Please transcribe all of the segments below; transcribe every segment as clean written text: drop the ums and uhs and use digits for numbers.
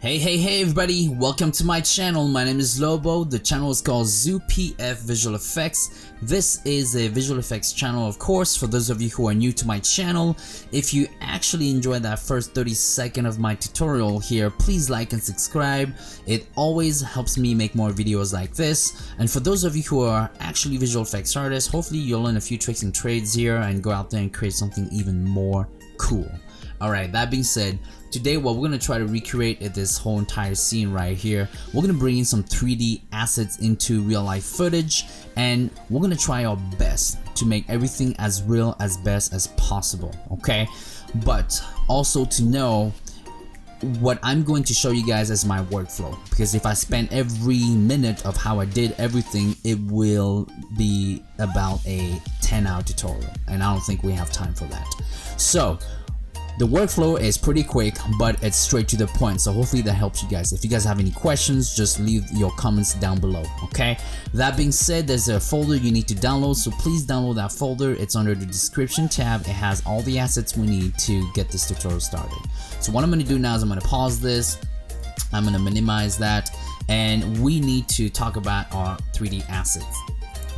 Hey everybody, welcome to my channel. My name is Lobo. The channel is called ZooPF Visual Effects. This is a visual effects channel, of course, for those of you who are new to my channel. If you actually enjoyed that first 30 seconds of my tutorial here, please like and subscribe. It always helps me make more videos like this. And for those of you who are actually visual effects artists, hopefully you'll learn a few tricks and trades here and go out there and create something even more cool. Alright, that being said, today what we're going to try to recreate is this whole entire scene right here. We're going to bring in some 3D assets into real life footage, and we're going to try our best to make everything as real as best as possible, okay? But also to know what I'm going to show you guys as my workflow, because if I spend every minute of how I did everything, it will be about a 10-hour tutorial, and I don't think we have time for that. So the workflow is pretty quick, but it's straight to the point, so hopefully that helps you guys. If you guys have any questions, just leave your comments down below, okay? That being said, there's a folder you need to download, so please download that folder. It's under the description tab. It has all the assets we need to get this tutorial started. So what I'm going to do now is I'm going to pause this, I'm going to minimize that, and we need to talk about our 3D assets.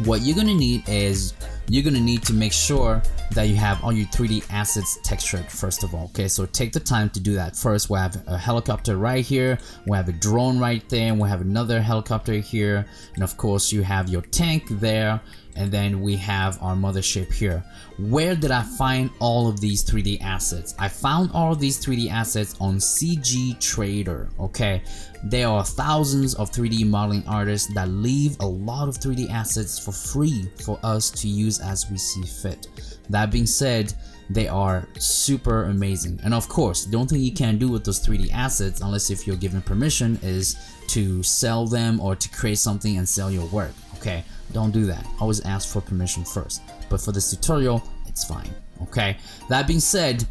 What you're going to need is you're going to need to make sure that you have all your 3D assets textured first of all, okay? So take the time to do that. First, we have a helicopter right here, we have a drone right there, and we have another helicopter here, and of course you have your tank there, and then we have our mothership here. Where did I find all of these 3D assets? I found all of these 3D assets on CG Trader, okay? There are thousands of 3D modeling artists that leave a lot of 3D assets for free for us to use as we see fit. That being said, they are super amazing, and of course the only thing you can do with those 3D assets, unless if you're given permission, is to sell them or to create something and sell your work, okay? Don't do that. Always ask for permission first, but for this tutorial it's fine, okay? That being said,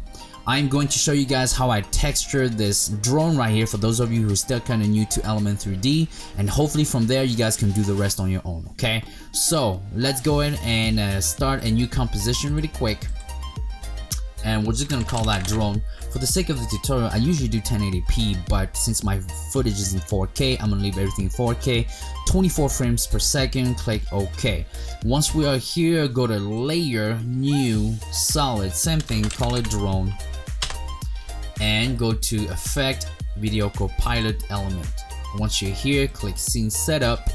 I'm going to show you guys how I textured this drone right here for those of you who are still kind of new to Element 3D, and hopefully from there you guys can do the rest on your own, okay? So let's go ahead and start a new composition really quick, and we're just gonna call that drone. For the sake of the tutorial, I usually do 1080p, but since my footage is in 4K, I'm gonna leave everything in 4K, 24 frames per second, click OK. Once we are here, go to Layer, New, Solid, same thing, call it Drone, and go to Effect, Videocopilot Element. Once you're here, click Scene Setup,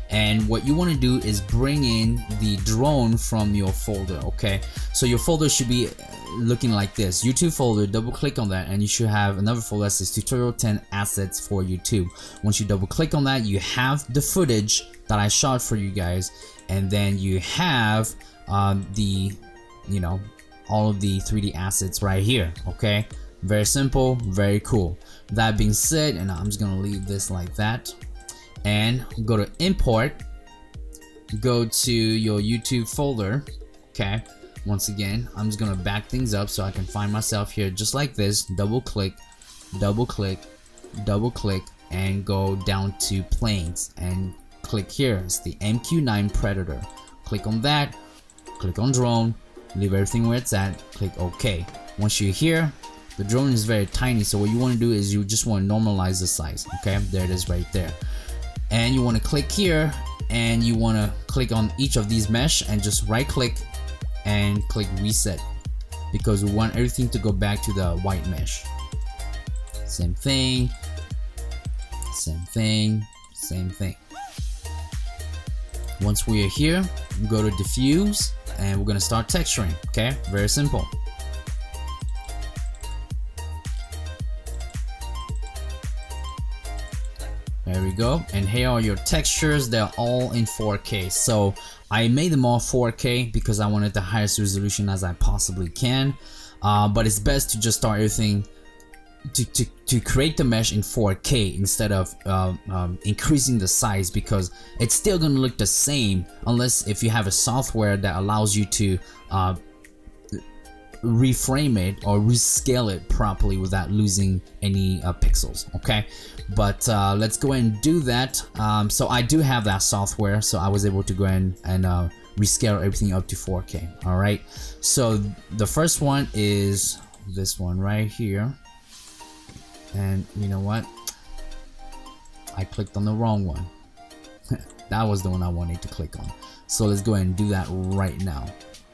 and what you want to do is bring in the drone from your folder, okay? So your folder should be looking like this. YouTube folder, double click on that, and you should have another folder that says Tutorial 10 Assets for YouTube. Once you double click on that, you have the footage that I shot for you guys, and then you have all of the 3D assets right here, okay? Very simple, very cool. That being said, and I'm just gonna leave this like that, and go to Import, go to your YouTube folder, okay? Once again, I'm just gonna back things up so I can find myself here just like this. Double click, double click, double click, and go down to planes and click here. It's the MQ9 Predator. Click on that, click on drone, leave everything where it's at, click OK. Once you're here, the drone is very tiny, so what you want to do is you just want to normalize the size, okay? There it is right there. And you want to click here, and you want to click on each of these mesh and just right click and click reset, because we want everything to go back to the white mesh. Same thing, same thing, same thing. Once we are here, go to diffuse, and we're gonna start texturing, okay? Very simple. There we go, and here are your textures. They're all in 4K, so I made them all 4K because I wanted the highest resolution as I possibly can, but it's best to just start everything to create the mesh in 4K instead of increasing the size, because it's still gonna look the same unless if you have a software that allows you to reframe it or rescale it properly without losing any pixels, okay? But let's go ahead and do that. So I do have that software, so I was able to go ahead and rescale everything up to 4K. All right, so the first one is this one right here, and you know what, I clicked on the wrong one. That was the one I wanted to click on. So let's go ahead and do that right now.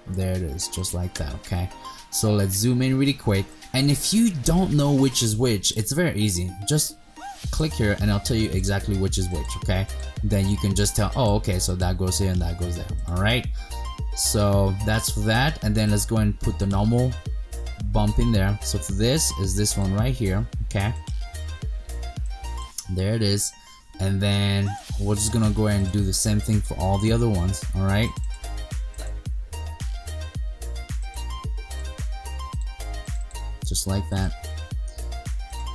There it is, just like that. Okay, so let's zoom in really quick, and if you don't know which is which, it's very easy. Just click here and I'll tell you exactly which is which. Okay, then you can just tell, oh okay, so that goes here and that goes there. All right, so that's for that. And then let's go ahead and put the normal bump in there. So for this is this one right here. Okay, there it is. And then we're just gonna go ahead and do the same thing for all the other ones. All right, just like that.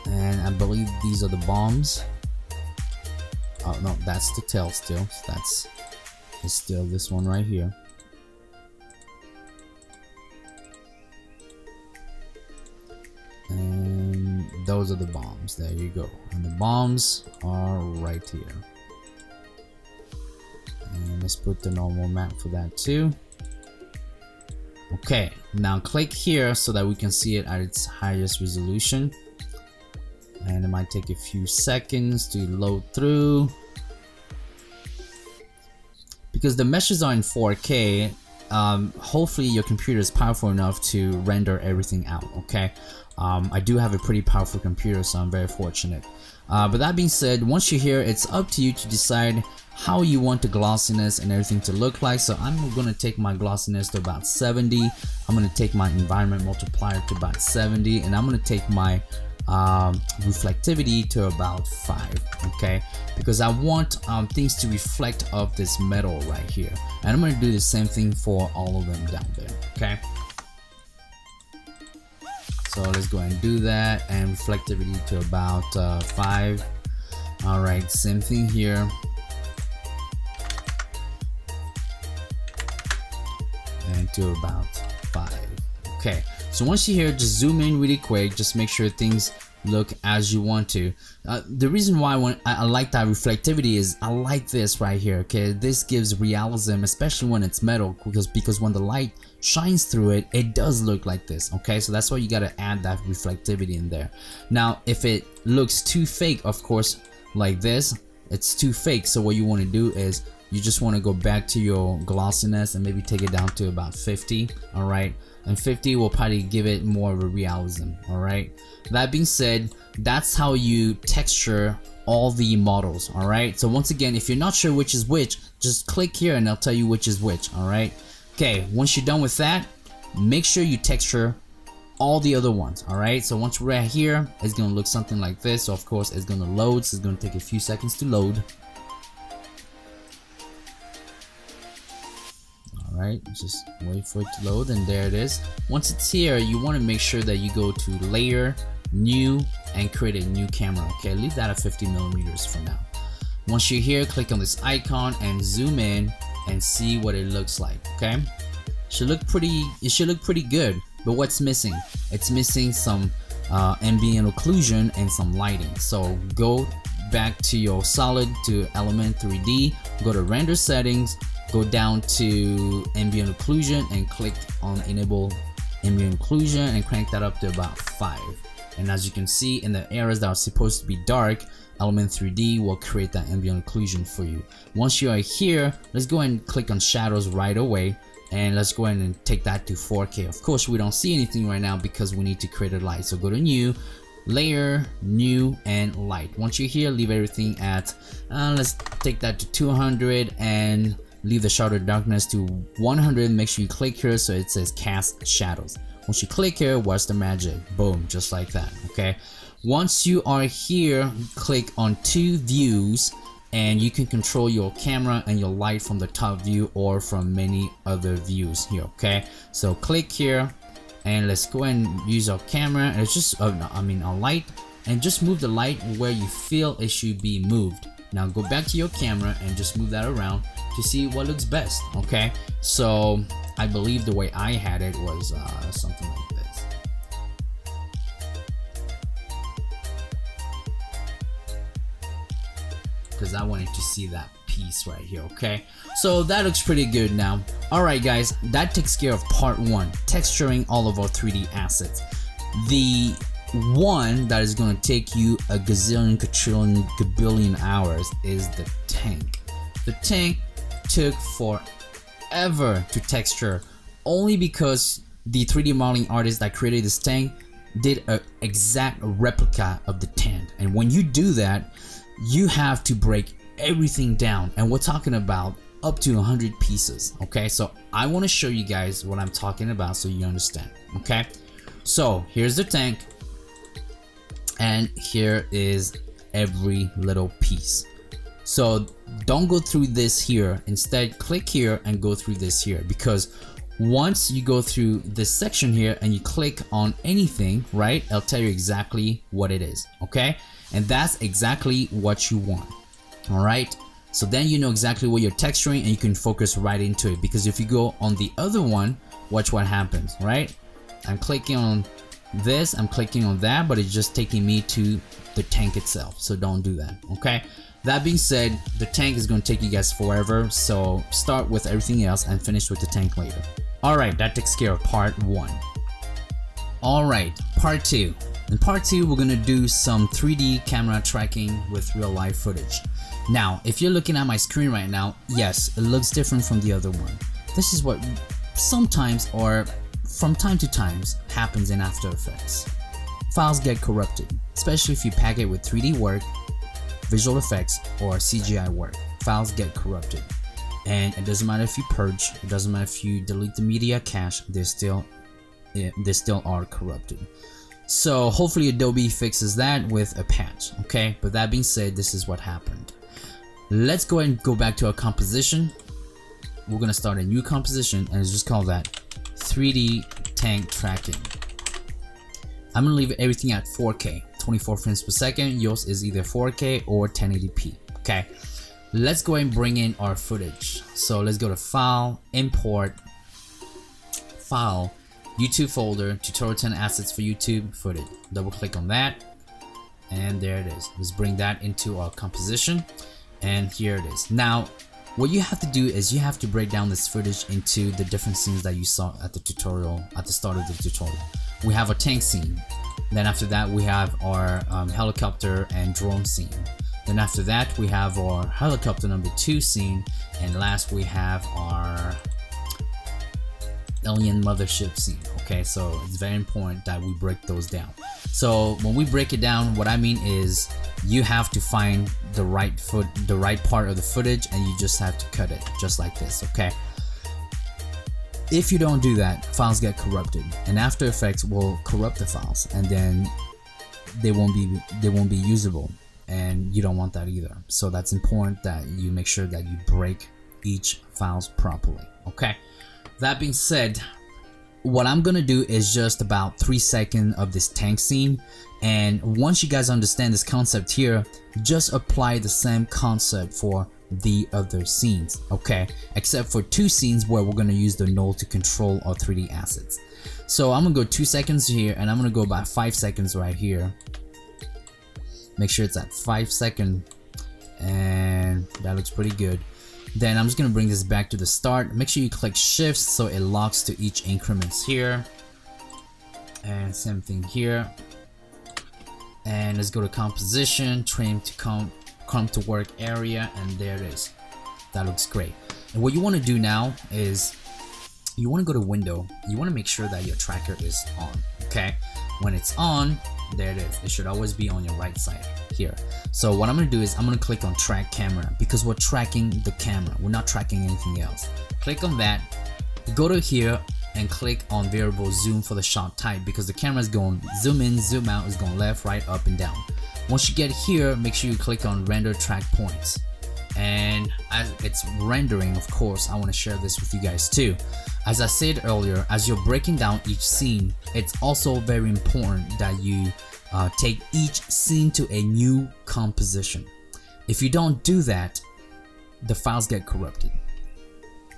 And I believe these are the bombs. Oh no, that's the tail still. So that's still this one right here. And those are the bombs. There you go. And the bombs are right here. And let's put the normal map for that too. Okay, now click here so that we can see it at its highest resolution. And it might take a few seconds to load through. Because the meshes are in 4K, hopefully your computer is powerful enough to render everything out. Okay, I do have a pretty powerful computer, so I'm very fortunate. But that being said, once you're here, it's up to you to decide how you want the glossiness and everything to look like. So I'm gonna take my glossiness to about 70. I'm gonna take my environment multiplier to about 70, and I'm gonna take my reflectivity to about 5. Okay, because I want things to reflect off this metal right here, and I'm going to do the same thing for all of them down there. Okay, so let's go ahead and do that, and reflectivity to about 5. All right, same thing here, and to about 5. Okay, so once you're here, just zoom in really quick. Just make sure things look as you want to. The reason why I like that reflectivity is I like this right here. Okay, this gives realism, especially when it's metal, because when the light shines through it, it does look like this. Okay, so that's why you got to add that reflectivity in there. Now, if it looks too fake, of course, like this, it's too fake. So what you want to do is you just want to go back to your glossiness and maybe take it down to about 50. All right, and 50 will probably give it more of a realism. All right, that being said, that's how you texture all the models. All right, so once again, if you're not sure which is which, just click here and I'll tell you which is which. All right, okay, once you're done with that, make sure you texture all the other ones. All right, so once we're at here, it's gonna look something like this. So of course it's gonna load, so it's gonna take a few seconds to load. Right, just wait for it to load, and there it is. Once it's here, you want to make sure that you go to layer, new, and create a new camera. Okay, leave that at 50mm for now. Once you're here, click on this icon and zoom in and see what it looks like. Okay, it should look pretty good, but what's missing? It's missing some ambient occlusion and some lighting. So go back to your solid, to element 3D, go to render settings, go down to ambient occlusion and click on enable ambient occlusion and crank that up to about 5. And as you can see, in the areas that are supposed to be dark, element 3D will create that ambient occlusion for you. Once you are here, let's go ahead and click on shadows right away, and let's go ahead and take that to 4K. Of course, we don't see anything right now because we need to create a light. So go to new, layer, new, and light. Once you're here, leave everything at let's take that to 200 and leave the shadow darkness to 100. Make sure you click here so it says cast shadows. Once you click here, watch the magic. Boom, just like that. Okay, once you are here, click on 2 views, and you can control your camera and your light from the top view or from many other views here. Okay, so click here and let's go and use our camera, and it's just our light, and just move the light where you feel it should be moved. Now go back to your camera and just move that around to see what looks best. Okay, so I believe the way I had it was something like this. Because I wanted to see that piece right here. Okay, so that looks pretty good now. Alright guys, that takes care of part 1, texturing all of our 3D assets. The one that is going to take you a gazillion, quadrillion, gabillion hours is the tank. The tank took forever to texture, only because the 3D modeling artist that created this tank did an exact replica of the tank. And when you do that, you have to break everything down, and we're talking about up to 100 pieces. Okay, so I want to show you guys what I'm talking about so you understand. Okay, so here's the tank, and here is every little piece. So don't go through this here, instead click here and go through this here, because once you go through this section here and you click on anything, right, it'll tell you exactly what it is. Okay, and that's exactly what you want. All right, so then you know exactly what you're texturing and you can focus right into it, because if you go on the other one, watch what happens. Right, I'm clicking on this, I'm clicking on that, but it's just taking me to the tank itself, so don't do that. Okay, that being said, the tank is going to take you guys forever, so start with everything else and finish with the tank later. Alright, that takes care of part 1. Alright, part 2. In part 2, we're going to do some 3D camera tracking with real life footage. Now, if you're looking at my screen right now, yes, it looks different from the other one. This is what sometimes, or from time to time, happens in After Effects. Files get corrupted, especially if you pack it with 3D work, visual effects, or CGI work. Files get corrupted. And it doesn't matter if you purge, it doesn't matter if you delete the media cache, they still are corrupted. So hopefully Adobe fixes that with a patch. Okay, but that being said, this is what happened. Let's go ahead and go back to our composition. We're gonna start a new composition and just call that 3D tank tracking. I'm gonna leave everything at 4K, 24 frames per second. Yours is either 4K or 1080p. Okay. Let's go ahead and bring in our footage. So let's go to File, Import, File, YouTube folder, Tutorial 10 assets for YouTube footage. Double click on that, and there it is. Let's bring that into our composition, and here it is. Now, what you have to do is you have to break down this footage into the different scenes that you saw at the tutorial, at the start of the tutorial. We have a tank scene. Then after that, we have our helicopter and drone scene. Then after that, we have our helicopter number 2 scene, and last we have our alien mothership scene. Okay, so it's very important that we break those down. So when we break it down, what I mean is you have to find the right part of the footage, and you just have to cut it just like this. Okay, if you don't do that, files get corrupted, and After Effects will corrupt the files, and then they won't be usable. And you don't want that either. So that's important that you make sure that you break each files properly. Okay, that being said, what I'm gonna do is just about 3 seconds of this tank scene, and once you guys understand this concept here, just apply the same concept for the other scenes. Okay, except for 2 scenes where we're gonna use the null to control our 3D assets. So I'm gonna go 2 seconds here, and I'm gonna go about 5 seconds right here. Make sure it's at 5 seconds, and that looks pretty good. Then I'm just gonna bring this back to the start. Make sure you click shift so it locks to each increments here, and same thing here. And let's go to composition, trim to come to work area, and there it is. That looks great. And what you want to do now is you want to go to window. You want to make sure that your tracker is on. Okay, when it's on, there it is. It should always be on your right side here. So what I'm gonna do is I'm gonna click on track camera, because we're tracking the camera, we're not tracking anything else. Click on that, go to here and click on variable zoom for the shot type, because the camera is going zoom in, zoom out, is going left, right, up and down. Once you get here, make sure you click on render track points, and as it's rendering, of course, I want to share this with you guys too. As I said earlier, as you're breaking down each scene, it's also very important that you take each scene to a new composition. If you don't do that, the files get corrupted,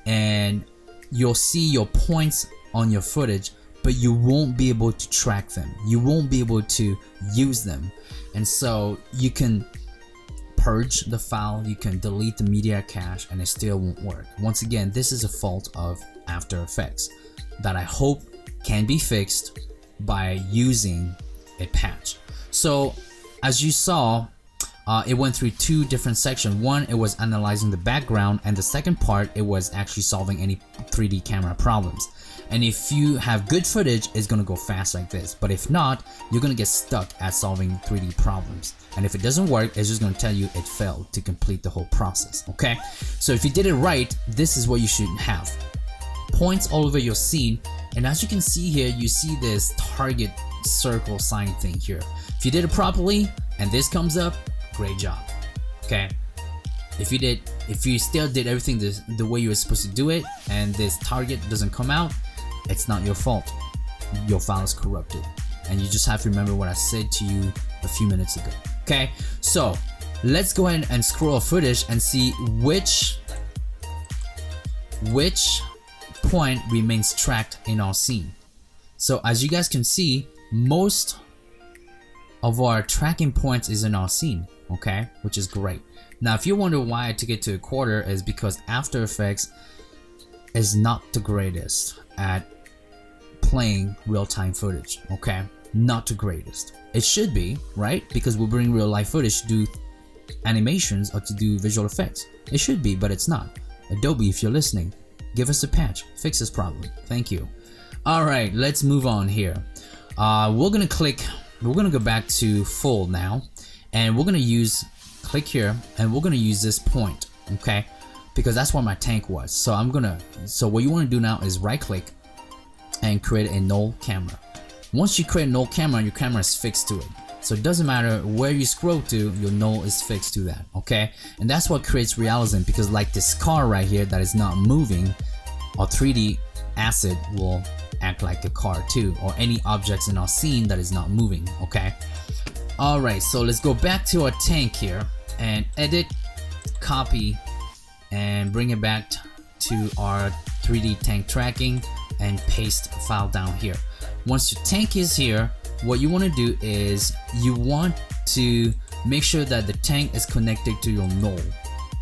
and you'll see your points on your footage, but you won't be able to track them. You won't be able to use them, and so you can purge the file, you can delete the media cache, and it still won't work. Once again, this is a fault of After Effects that I hope can be fixed by using a patch. So as you saw, it went through two different sections. One, it was analyzing the background, and the second part, it was actually solving any 3D camera problems. And if you have good footage, it's gonna go fast like this. But if not, you're gonna get stuck at solving 3D problems. And if it doesn't work, it's just gonna tell you it failed to complete the whole process, okay? So if you did it right, this is what you should have. Points all over your scene, and as you can see here, you see this target circle sign thing here. If you did it properly, and this comes up, great job, okay? If you still did everything the way you were supposed to do it, and this target doesn't come out, it's not your fault. Your file is corrupted, and you just have to remember what I said to you a few minutes ago. Okay, so let's go ahead and scroll our footage and see which point remains tracked in our scene. So as you guys can see, most of our tracking points is in our scene, okay, which is great. Now if you wonder why I took it to a quarter, is because After Effects is not the greatest at playing real-time footage, okay? Not the greatest. It should be, right? Because we bring real life footage to do animations or to do visual effects. It should be, but it's not. Adobe, if you're listening, give us a patch, fix this problem. Thank you. Alright, let's move on here. We're gonna go back to full now, and we're gonna click here, and we're gonna use this point, okay? Because that's where my tank was. So what you want to do now is right click and create a null camera. Once you create a null camera, your camera is fixed to it. So it doesn't matter where you scroll to, your null is fixed to that, okay? And that's what creates realism, because like this car right here that is not moving, our 3D asset will act like a car too, or any objects in our scene that is not moving, okay? Alright, so let's go back to our tank here and edit, copy, and bring it back to our 3D tank tracking and paste file down here. Once your tank is here, what you want to do is you want to make sure that the tank is connected to your null.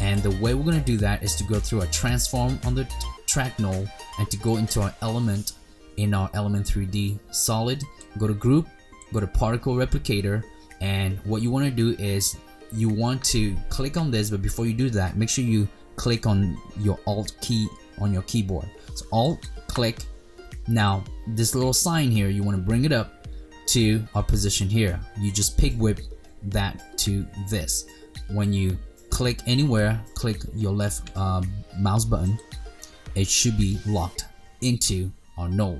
And the way we're going to do that is to go through a transform on the track null and to go into our element in our element 3D solid, go to group, go to particle replicator, and what you want to do is you want to click on this, but before you do that, make sure you click on your Alt key on your keyboard. So Alt, click. Now this little sign here, you want to bring it up to our position here. You just pig whip that to this. When you click anywhere, click your left mouse button, it should be locked into our null.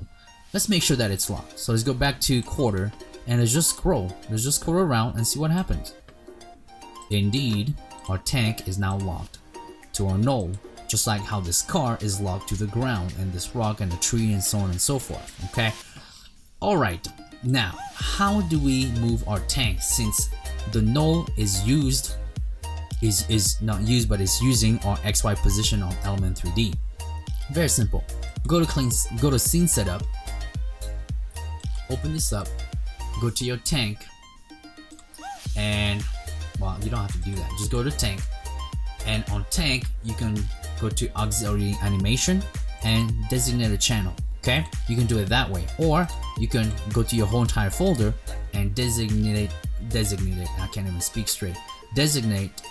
Let's make sure that it's locked. So let's go back to quarter and let's just scroll around and see what happens. Indeed, our tank is now locked to our null, just like how this car is locked to the ground and this rock and the tree and so on and so forth, okay? Alright, now how do we move our tank since the null is not used but is using our XY position on element 3D? Very simple. Go to scene setup, open this up, go to your tank, and well, you don't have to do that, just go to tank, and on tank you can go to auxiliary animation and designate a channel, okay? You can do it that way, or you can go to your whole entire folder and designate I can't even speak straight, designate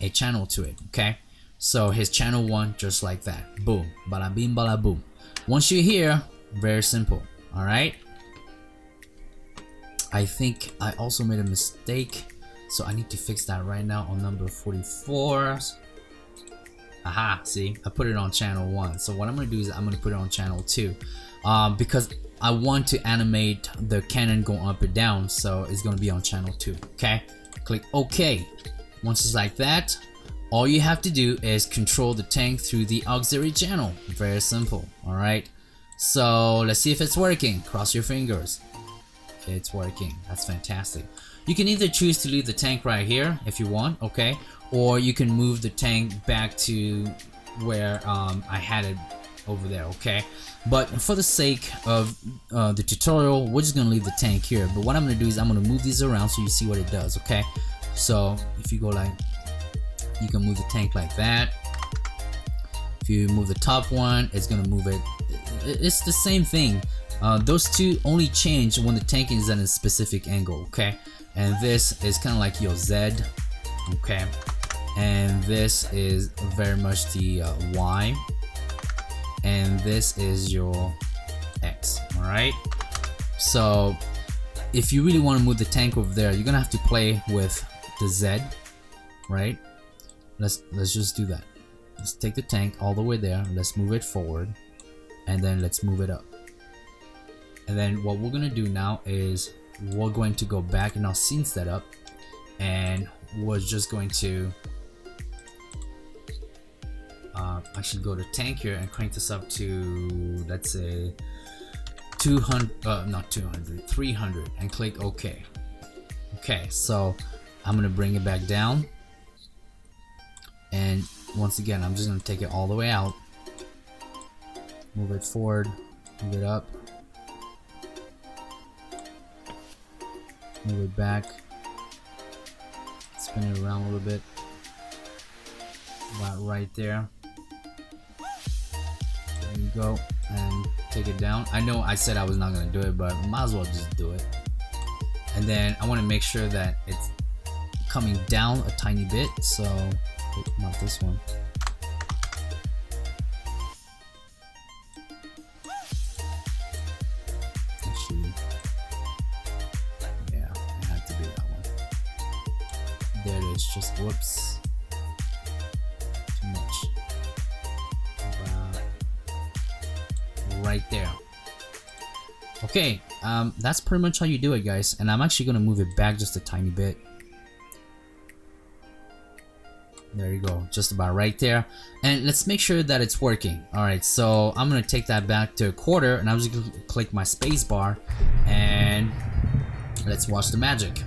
a channel to it, okay? So here's channel 1, just like that, boom, bada bing bada boom. Once you're here, very simple, alright? I think I also made a mistake, so I need to fix that right now on number 44. Aha, see, I put it on channel 1. So what I'm gonna do is I'm gonna put it on channel 2 because I want to animate the cannon going up and down, so it's gonna be on channel 2, okay? Click OK. Once it's like that, all you have to do is control the tank through the auxiliary channel. Very simple, alright? So let's see if it's working. Cross your fingers. It's working. That's fantastic. You can either choose to leave the tank right here if you want, okay? Or you can move the tank back to where I had it over there, okay? But for the sake of the tutorial, we're just gonna leave the tank here. But what I'm gonna do is I'm gonna move these around so you see what it does, okay? So if you go like, you can move the tank like that. If you move the top one, it's gonna move it. It's the same thing. Those two only change when the tank is at a specific angle, okay? And this is kind of like your Z, okay? And this is very much the Y, and this is your X, alright? So if you really want to move the tank over there, you're gonna have to play with the Z, right? Let's just do that. Let's take the tank all the way there, let's move it forward, and then let's move it up. And then what we're gonna do now is we're going to go back in our scene setup, and we're just going to actually go to tank here and crank this up to, let's say 300, and click OK. Okay, so I'm gonna bring it back down, and once again I'm just gonna take it all the way out, move it forward, move it up, move it back, spin it around a little bit, about right there. There you go, and take it down. I know I said I was not gonna do it, but might as well just do it. And then I want to make sure that it's coming down a tiny bit, so not this one. Actually, yeah, I had to do that one. There it is, just whoops. Too much. Right there. Okay, that's pretty much how you do it, guys, and I'm actually gonna move it back just a tiny bit. There you go, just about right there, and let's make sure that it's working. Alright, so I'm gonna take that back to a quarter, and I'm just gonna click my space bar, and let's watch the magic.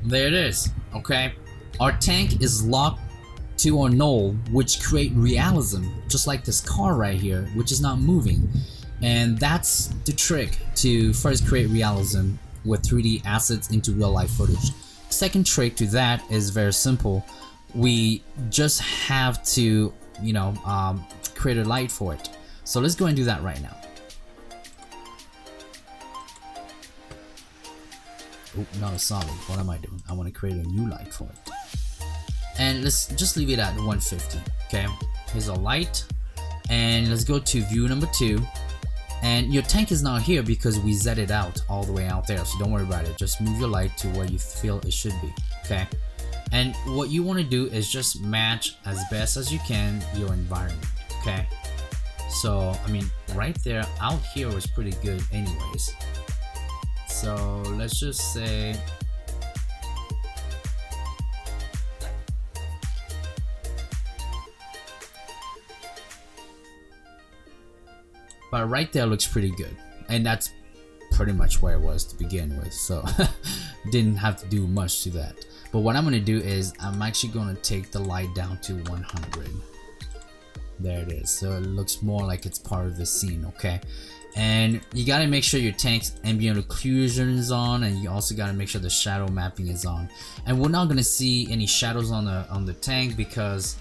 There it is. Okay, our tank is locked to a null, which create realism, just like this car right here, which is not moving. And that's the trick to first create realism with 3D assets into real life footage. Second trick to that is very simple. We just have to, you know, create a light for it. So let's go and do that right now. Oh, not a solid. What am I doing? I want to create a new light for it. And let's just leave it at 150. Okay, here's a light, and let's go to view number 2. And your tank is not here because we zed it out all the way out there, so don't worry about it. Just move your light to where you feel it should be. Okay, and what you want to do is just match as best as you can your environment. Okay, so I mean right there out here was pretty good anyways, so let's just say but right there looks pretty good, and that's pretty much where it was to begin with, so didn't have to do much to that. But what I'm gonna do is I'm actually gonna take the light down to 100. There it is, so it looks more like it's part of the scene. Okay, and you gotta make sure your tank's ambient occlusion is on, and you also gotta make sure the shadow mapping is on. And we're not gonna see any shadows on the tank because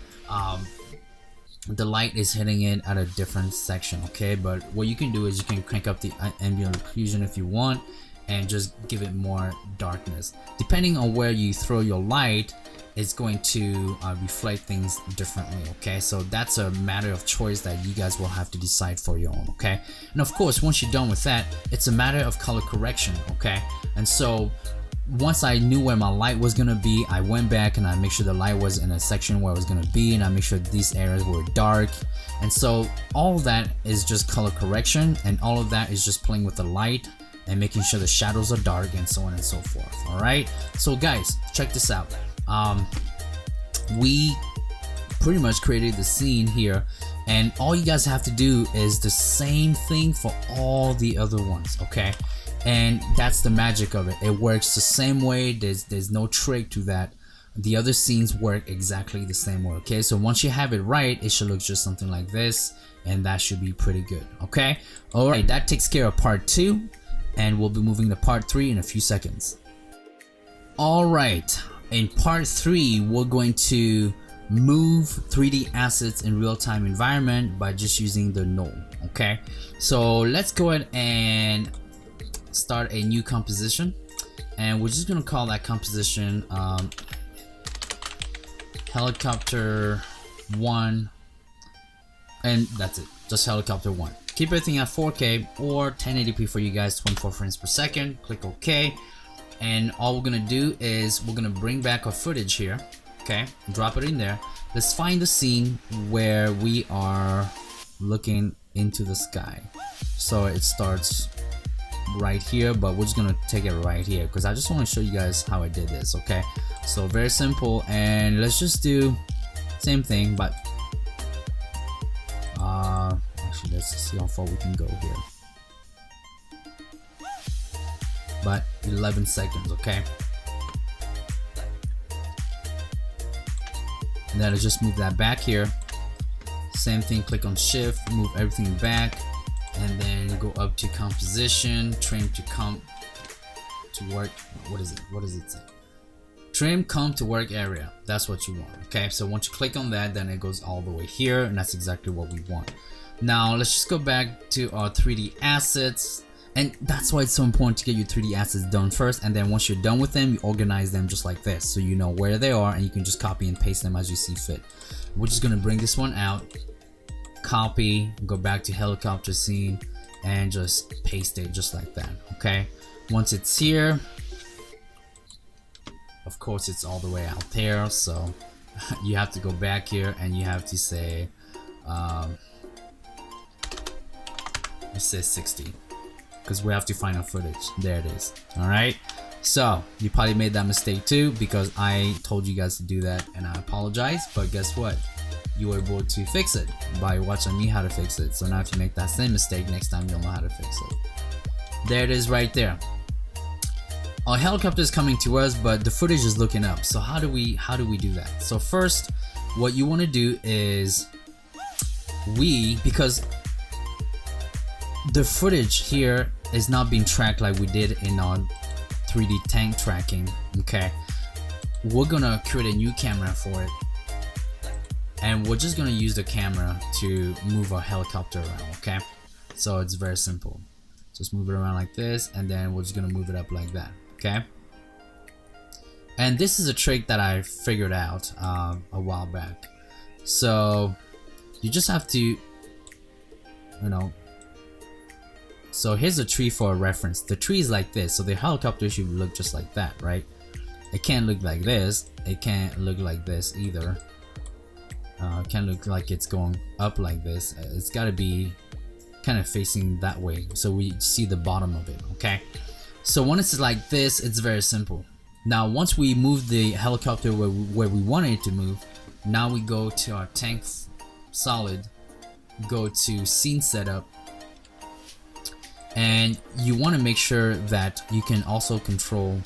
the light is hitting it at a different section. Okay, but what you can do is you can crank up the ambient occlusion if you want, and just give it more darkness. Depending on where you throw your light, it's going to reflect things differently. Okay, so that's a matter of choice that you guys will have to decide for your own. Okay, and of course once you're done with that, it's a matter of color correction. Okay, and so once I knew where my light was gonna be, I went back and I make sure the light was in a section where it was gonna be, and I make sure these areas were dark. And so all of that is just color correction, and all of that is just playing with the light and making sure the shadows are dark, and so on and so forth. All right, so guys, check this out. We pretty much created the scene here, and all you guys have to do is the same thing for all the other ones. Okay, and that's the magic of it. It works the same way. There's no trick to that. The other scenes work exactly the same way. Okay, so once you have it right, it should look just something like this, and that should be pretty good. Okay, all right, that takes care of part 2, and we'll be moving to part 3 in a few seconds. All right, in part 3 we're going to move 3D assets in real-time environment by just using the null. Okay, so let's go ahead and start a new composition, and we're just gonna call that composition helicopter 1, and that's it, just helicopter 1. Keep everything at 4K or 1080p for you guys, 24 frames per second. Click OK, and all we're gonna do is we're gonna bring back our footage here. Okay, drop it in there. Let's find the scene where we are looking into the sky. So it starts right here, but we're just gonna take it right here because I just want to show you guys how I did this. Okay, so very simple, and let's just do same thing, but actually let's see how far we can go here. But 11 seconds, okay. And then let's just move that back here. Same thing, click on shift, move everything back, and then go up to composition, trim to come to work. What is it? What does it say? Trim come to work area. That's what you want. Okay, so once you click on that, then it goes all the way here, and that's exactly what we want. Now let's just go back to our 3D assets. And that's why it's so important to get your 3D assets done first, and then once you're done with them, you organize them just like this, so you know where they are and you can just copy and paste them as you see fit. We're just gonna bring this one out, copy, go back to helicopter scene, and just paste it just like that. Okay, once it's here, of course it's all the way out there, so you have to go back here and you have to say let's say 60, because we have to find our footage. There it is. All right, so you probably made that mistake too, because I told you guys to do that, and I apologize, but guess what, you were able to fix it by watching me how to fix it. So now if you make that same mistake next time, you'll know how to fix it. There it is right there. Our helicopter is coming to us, but the footage is looking up. So how do we do that? So first, what you want to do is because the footage here is not being tracked like we did in our 3D tank tracking. Okay, we're gonna create a new camera for it, and we're just gonna use the camera to move our helicopter around. Okay, so it's very simple. Just move it around like this, and then we're just gonna move it up like that. Okay, and this is a trick that I figured out a while back. So you just have to, so here's a tree for a reference. The tree is like this, so the helicopter should look just like that, right? It can't look like this. It can't look like this either. It can't look like it's going up like this. It's got to be kind of facing that way, so we see the bottom of it. Okay, so when it's like this, it's very simple. Now once we move the helicopter where we want it to move, now we go to our tank solid, go to scene setup, and you want to make sure that you can also control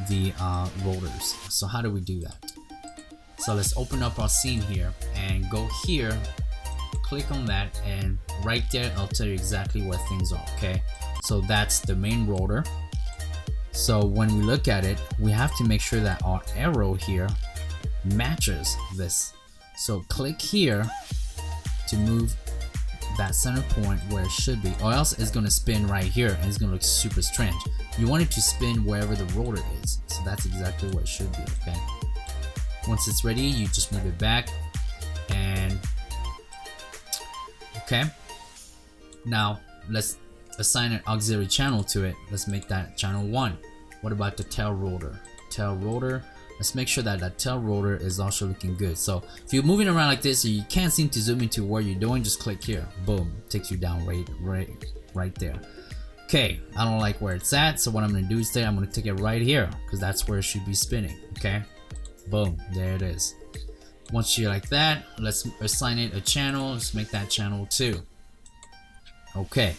the rotors. So how do we do that? So let's open up our scene here and go here, click on that, and right there I'll tell you exactly where things are. Okay, so that's the main rotor. So when we look at it, we have to make sure that our arrow here matches this. So click here to move that center point where it should be, or else it's going to spin right here and it's going to look super strange. You want it to spin wherever the rotor is, so that's exactly what it should be. Okay, once it's ready, you just move it back, and okay, now let's assign an auxiliary channel to it. Let's make that channel 1. What about the tail rotor? Tail rotor, let's make sure that that tail rotor is also looking good. So if you're moving around like this, so you can't seem to zoom into what you're doing, just click here, boom, takes you down right there. Okay, I don't like where it's at, so what I'm gonna do is I'm gonna take it right here, because that's where it should be spinning. Okay, boom, there it is. Once you're like that, let's assign it a channel. Let's make that channel 2. Okay,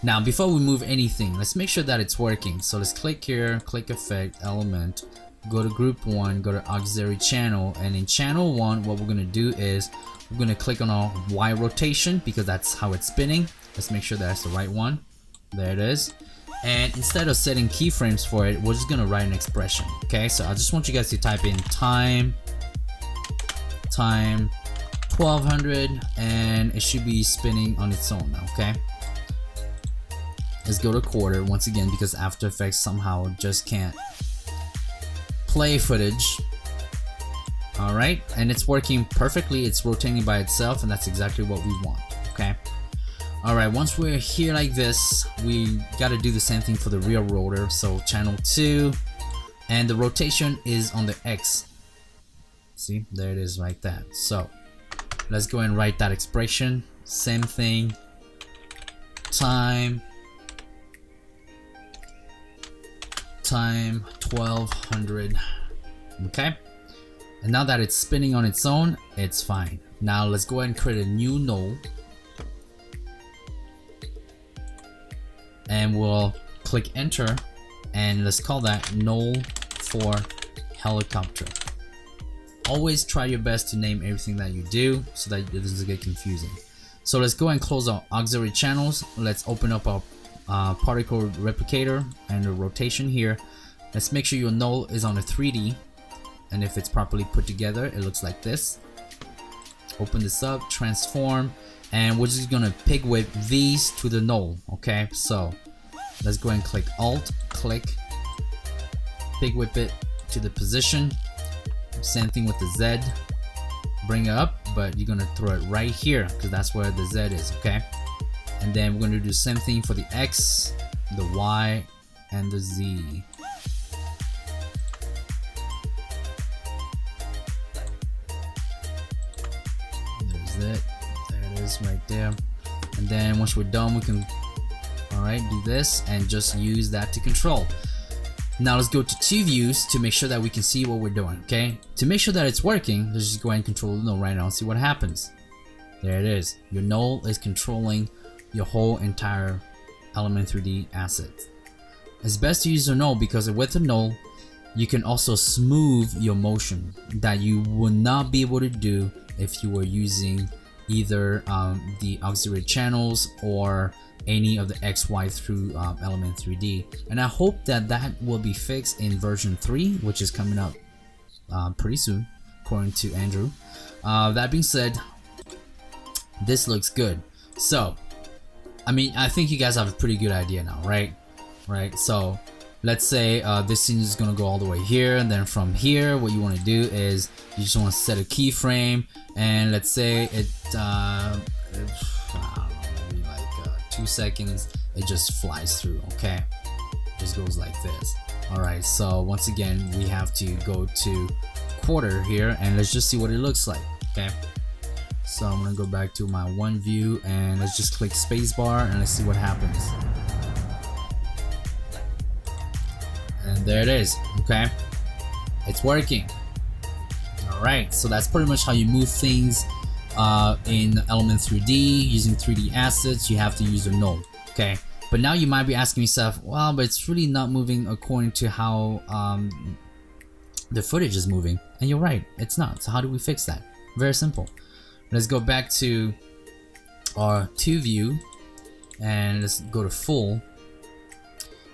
now before we move anything, let's make sure that it's working. So let's click here, click effect, element, go to group 1, go to auxiliary channel, and in channel 1, what we're gonna do is we're gonna click on our Y rotation, because that's how it's spinning. Let's make sure that's the right one. There it is. And instead of setting keyframes for it, we're just gonna write an expression. Okay, so I just want you guys to type in time time 1200, and it should be spinning on its own now. Okay, let's go to quarter once again because After Effects somehow just can't play footage. Alright, and it's working perfectly. It's rotating by itself, and that's exactly what we want. Okay, alright, once we're here like this, we gotta do the same thing for the rear rotor. So channel 2, and the rotation is on the X. See, there it is like that. So let's go and write that expression. Same thing, time 1200. Okay, and now that it's spinning on its own, it's fine. Now let's go ahead and create a new null, and we'll click enter, and let's call that null for helicopter. Always try your best to name everything that you do so that it doesn't get confusing. So let's go and close our auxiliary channels. Let's open up our particle replicator and the rotation here. Let's make sure your null is on a 3D, and if it's properly put together, it looks like this. Open this up, transform, and we're just gonna pig whip these to the null. Okay, so let's go and click Alt, click, pig whip it to the position. Same thing with the Z. Bring it up, but you're gonna throw it right here because that's where the Z is. Okay, and then we're gonna do the same thing for the X, the Y, and the Z. It. There it is right there. And then once we're done, we can do this and just use that to control. Now let's go to 2 views to make sure that we can see what we're doing. Okay, to make sure that it's working, let's just go ahead and control the null right now and see what happens. There it is. Your null is controlling your whole entire Element 3D asset. It's best to use a null because with a null you can also smooth your motion that you would not be able to do if you were using either the auxiliary channels or any of the XY through Element 3D. And I hope that that will be fixed in version 3, which is coming up pretty soon, according to Andrew. That being said, this looks good. So, I mean, I think you guys have a pretty good idea now, right? So, let's say this scene is gonna go all the way here, and then from here, what you want to do is you just want to set a keyframe, and let's say it, I don't know, maybe like 2 seconds. It just flies through. Okay, it just goes like this. All right. So once again, we have to go to quarter here, and let's just see what it looks like. Okay. So I'm gonna go back to my one view, and let's just click spacebar, and let's see what happens. And there it is. Okay, it's working. Alright, so that's pretty much how you move things in Element 3D using 3D assets. You have to use a null. Okay, but now you might be asking yourself, well, but it's really not moving according to how the footage is moving. And you're right, it's not. So how do we fix that? Very simple. Let's go back to our 2 view, and let's go to full.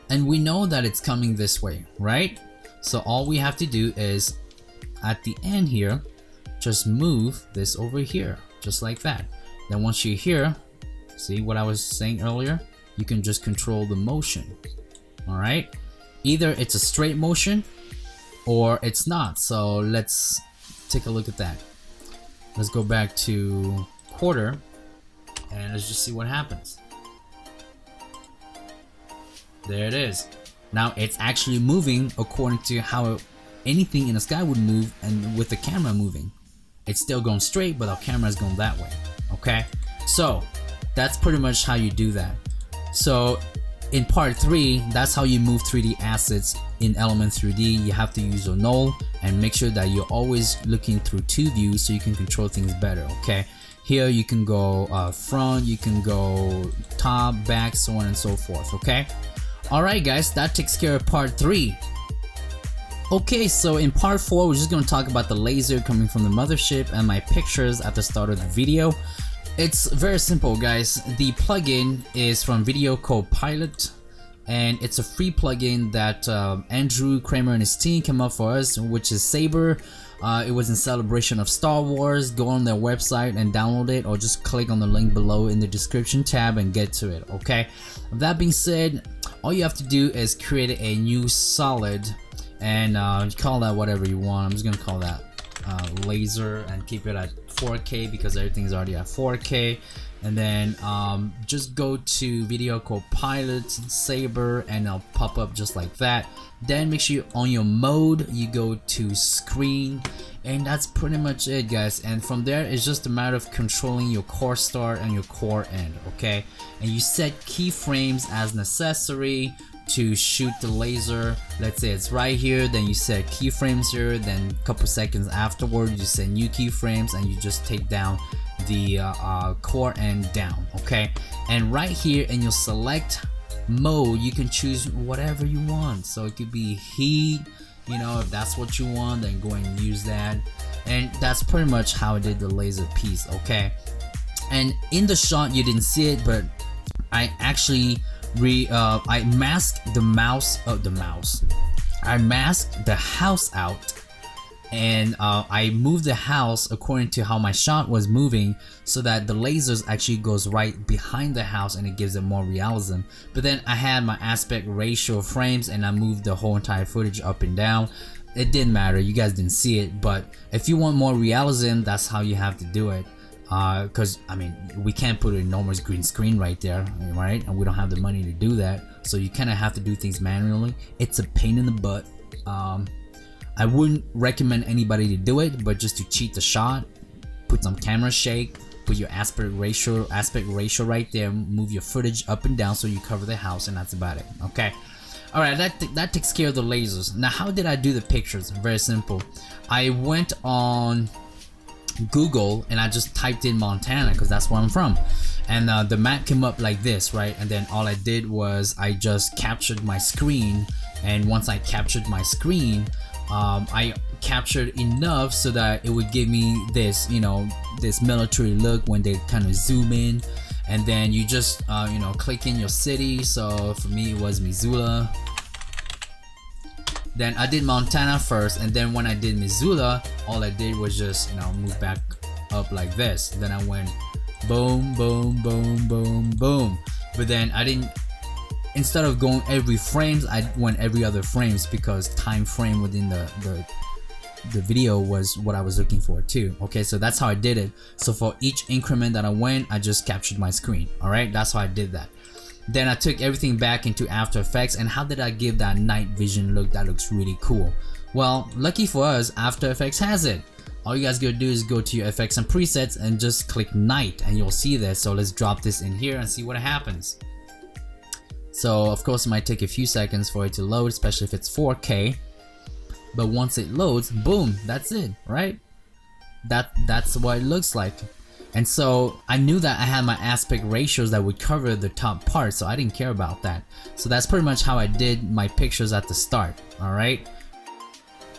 And we know that it's coming this way, right? So all we have to do is at the end here, just move this over here, just like that. Then once you're here, see what I was saying earlier? You can just control the motion. All right, either it's a straight motion or it's not. So let's take a look at that. Let's go back to quarter, and let's just see what happens. There it is. Now it's actually moving according to how anything in the sky would move, and with the camera moving. It's still going straight, but our camera is going that way. Okay, so that's pretty much how you do that. So in part 3, that's how you move 3D assets in Element 3D. You have to use a null and make sure that you're always looking through 2 views so you can control things better. Okay, here you can go front, you can go top, back, so on and so forth. Okay, alright guys, that takes care of part 3. Okay, so in part 4, we're just going to talk about the laser coming from the mothership and my pictures at the start of the video. It's very simple, guys. The plugin is from Videocopilot, and it's a free plugin that Andrew Kramer and his team came up for us, which is Saber It was in celebration of Star Wars. Go on their website and download it, or just click on the link below in the description tab and get to it, okay? That being said, all you have to do is create a new solid and call that whatever you want. I'm just gonna call that laser and keep it at 4K because everything's already at 4K. And then just go to Videocopilot, Saber, and it'll pop up just like that. Then make sure on your mode you go to screen, and that's pretty much it, guys. And from there it's just a matter of controlling your core start and your core end, okay? And you set keyframes as necessary to shoot the laser. Let's say it's right here, then you set keyframes here, then a couple seconds afterward you set new keyframes and you just take down the core end down, okay? And right here in your select mode you can choose whatever you want, so it could be heat, you know, if that's what you want, then go and use that. And that's pretty much how I did the laser piece, okay? And in the shot you didn't see it, but I actually I masked the I masked the house out, and I moved the house according to how my shot was moving, so that the lasers actually goes right behind the house and it gives it more realism. But then I had my aspect ratio frames and I moved the whole entire footage up and down. It didn't matter, you guys didn't see it, but if you want more realism, that's how you have to do it. Because I mean, we can't put an enormous green screen right there, right? And we don't have the money to do that, so you kind of have to do things manually. It's a pain in the butt. I wouldn't recommend anybody to do it, but just to cheat the shot, put some camera shake, put your aspect ratio right there, move your footage up and down so you cover the house, and that's about it, okay? Alright, that takes care of the lasers. Now how did I do the pictures? Very simple. I went on Google and I just typed in Montana because that's where I'm from, and the map came up like this, right? And then all I did was I just captured my screen, and once I captured my screen, I captured enough so that it would give me this, you know, this military look when they kind of zoom in. And then you just you know, click in your city. So for me it was Missoula. Then I did Montana first, and then when I did Missoula, all I did was just, you know, move back up like this. Then I went boom, boom, boom, boom, boom. But then I didn't, instead of going every frames, I went every other frames because time frame within the video was what I was looking for too. Okay, so that's how I did it. So for each increment that I went, I just captured my screen. All right, that's how I did that. Then I took everything back into After Effects, and how did I give that night vision look that looks really cool? Well, lucky for us, After Effects has it. All you guys gotta do is go to your effects and presets and just click night, and you'll see this. So let's drop this in here and see what happens. So of course it might take a few seconds for it to load, especially if it's 4K. But once it loads, boom, that's it, right? That's what it looks like. And so I knew that I had my aspect ratios that would cover the top part, so I didn't care about that. So that's pretty much how I did my pictures at the start, alright?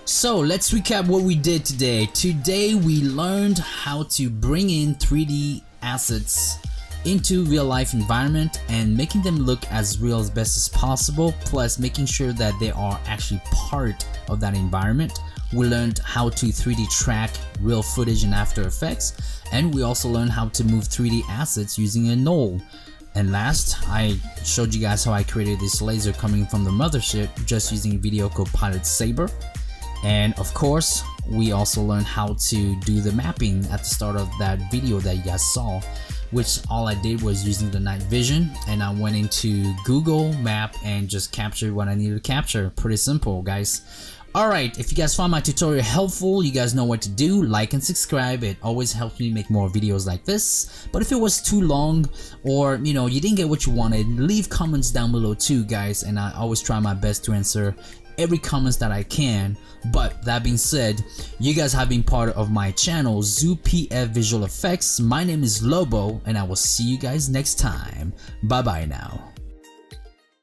So let's recap what we did today. Today we learned how to bring in 3D assets into real life environment and making them look as real as best as possible, plus making sure that they are actually part of that environment. We learned how to 3D track real footage in After Effects, and we also learned how to move 3D assets using a null. And last, I showed you guys how I created this laser coming from the mothership just using Videocopilot Saber. And of course, we also learned how to do the mapping at the start of that video that you guys saw, which all I did was using the night vision, and I went into Google Map and just captured what I needed to capture. Pretty simple, guys. Alright, if you guys found my tutorial helpful, you guys know what to do. Like and subscribe, it always helps me make more videos like this. But if it was too long, or you know, you didn't get what you wanted, leave comments down below too, guys, and I always try my best to answer every comments that I can. But that being said, you guys have been part of my channel, ZooPF Visual Effects. My name is Lobo, and I will see you guys next time. Bye bye now.